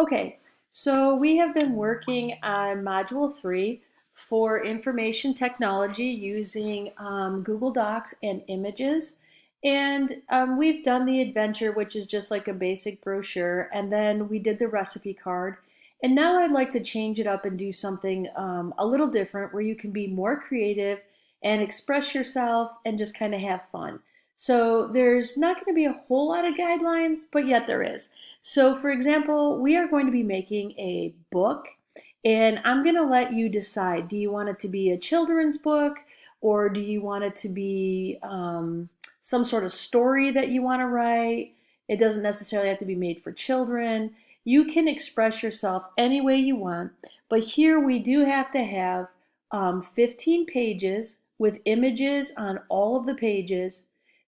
Okay, so we have been working on Module 3 for information technology using Google Docs and images. And we've done the adventure, which is just like a basic brochure, and then we did the recipe card. And now I'd like to change it up and do something a little different where you can be more creative and express yourself and just kind of have fun. So there's not going to be a whole lot of guidelines, but yet there is. So, for example, we are going to be making a book, and I'm going to let you decide. Do you want it to be a children's book, or do you want it to be some sort of story that you want to write? It doesn't necessarily have to be made for children. You can express yourself any way you want, but here we do have to have 15 pages with images on all of the pages.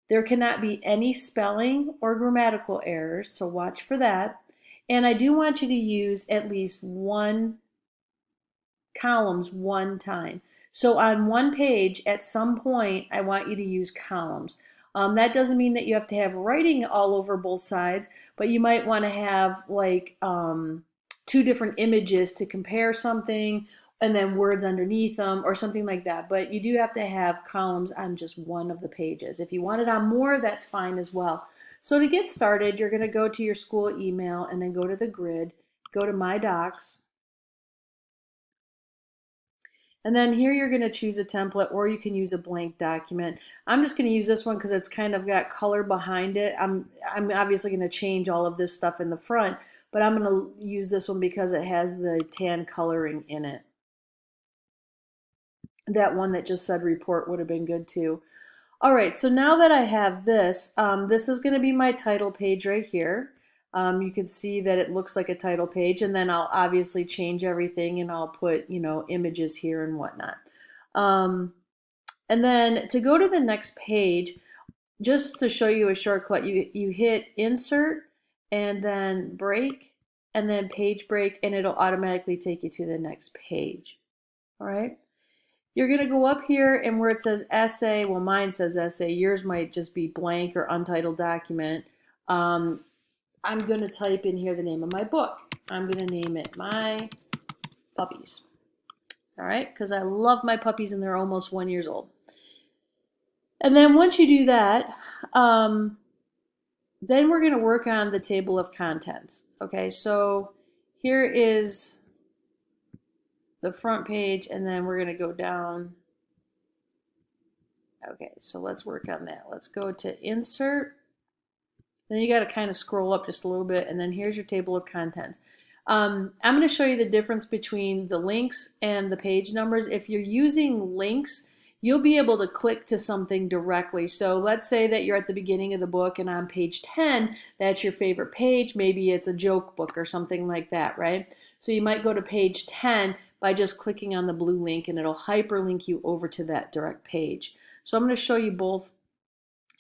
There cannot be any spelling or grammatical errors, so watch for that. And I do want you to use at least one columns one time. So on one page, at some point, I want you to use columns. That doesn't mean that you have to have writing all over both sides, but you might want to have like two different images to compare something and then words underneath them or something like that. But you do have to have columns on just one of the pages. If you want it on more, that's fine as well. So to get started, you're going to go to your school email and then go to the grid, go to My Docs, and then here you're going to choose a template or you can use a blank document. I'm just going to use this one because it's kind of got color behind it. I'm obviously going to change all of this stuff in the front, but I'm going to use this one because it has the tan coloring in it. That one that just said report would have been good too. All right, so now that I have this, this is going to be my title page right here. You can see that it looks like a title page, and then I'll obviously change everything and I'll put, images here and whatnot. And then to go to the next page, just to show you a shortcut, you hit insert and then break and then page break, and it'll automatically take you to the next page. All right. You're going to go up here and where it says essay, well, mine says essay. Yours might just be blank or untitled document. I'm going to type in here the name of my book. I'm going to name it My Puppies. All right, because I love my puppies and they're almost 1 year old. And then once you do that, then we're going to work on the table of contents. Okay, so here is the front page, and then we're going to go down. Okay, so let's work on that. Let's go to insert. Then you got to kind of scroll up just a little bit, and then here's your table of contents. I'm going to show you the difference between the links and the page numbers. If you're using links, you'll be able to click to something directly. So let's say that you're at the beginning of the book and on page 10, that's your favorite page. Maybe it's a joke book or something like that, right? So you might go to page 10 by just clicking on the blue link, and it'll hyperlink you over to that direct page. So I'm going to show you both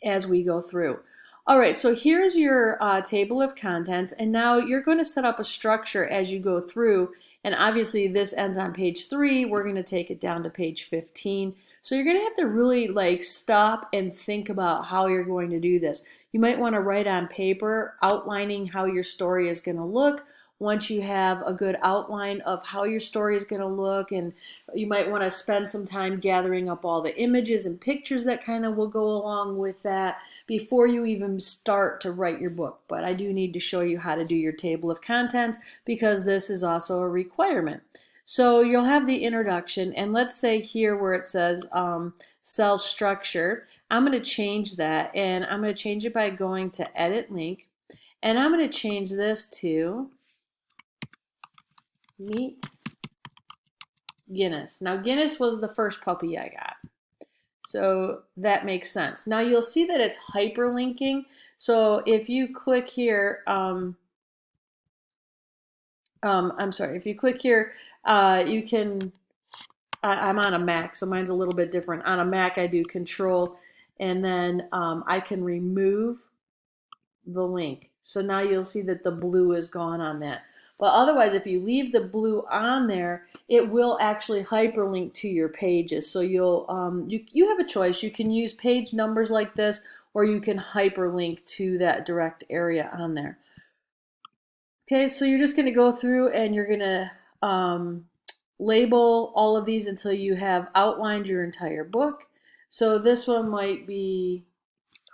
as we go through. All right, so here's your table of contents, and now you're going to set up a structure as you go through, and obviously this ends on page 3. We're going to take it down to page 15. So you're going to have to really like stop and think about how you're going to do this. You might want to write on paper outlining how your story is going to look. Once you have a good outline of how your story is going to look, and you might want to spend some time gathering up all the images and pictures that kind of will go along with that before you even start to write your book. But I do need to show you how to do your table of contents because this is also a requirement. So you'll have the introduction, and let's say here where it says cell structure, I'm going to change that, and I'm going to change it by going to edit link, and I'm going to change this to Meet Guinness. Now Guinness was the first puppy I got, so that makes sense. Now you'll see that it's hyperlinking. So if you click here, I'm sorry, if you click here, you can, I'm on a Mac, so mine's a little bit different. On a Mac, I do Control, and then I can remove the link. So now you'll see that the blue is gone on that. But otherwise, if you leave the blue on there, it will actually hyperlink to your pages. So you have a choice. You can use page numbers like this, or you can hyperlink to that direct area on there. Okay, so you're just going to go through and you're going to label all of these until you have outlined your entire book. So this one might be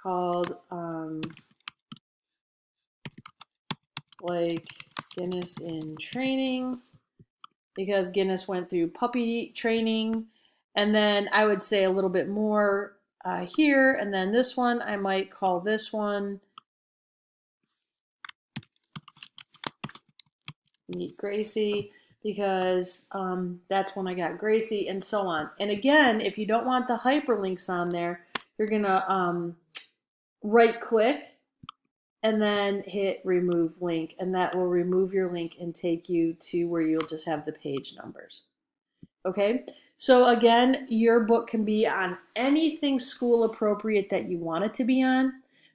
called like Guinness in training, because Guinness went through puppy training. And then I would say a little bit more here. And then this one, I might call this one Meet Gracie, because that's when I got Gracie, and so on. And again, if you don't want the hyperlinks on there, you're going to right click and then hit remove link, and that will remove your link and take you to where you'll just have the page numbers. Okay, so again, your book can be on anything school appropriate that you want it to be on.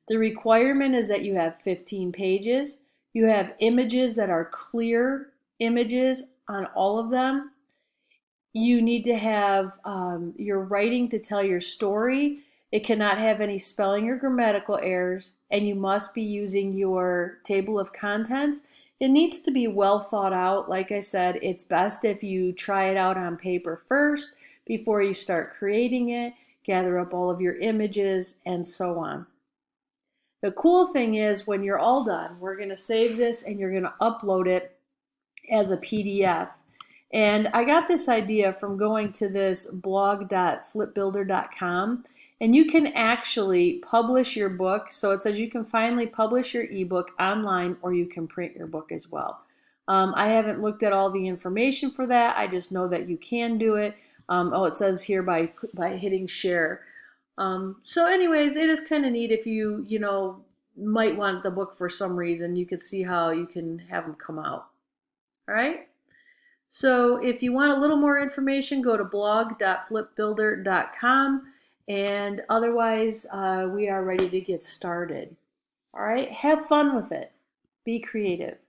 The requirement is that you have 15 pages. You have images that are clear images on all of them. You need to have your writing to tell your story. It cannot have any spelling or grammatical errors, and you must be using your table of contents. It needs to be well thought out. Like I said, it's best if you try it out on paper first before you start creating it, gather up all of your images, and so on. The cool thing is when you're all done, we're going to save this and you're going to upload it as a PDF. And I got this idea from going to this blog.flipbuilder.com, and you can actually publish your book. So it says you can finally publish your ebook online, or you can print your book as well. I haven't looked at all the information for that. I just know that you can do it. It says here by hitting share. So anyways, it is kind of neat if you might want the book for some reason. You can see how you can have them come out. All right. So if you want a little more information, go to blog.flipbuilder.com, and otherwise we are ready to get started. All right, have fun with it. Be creative.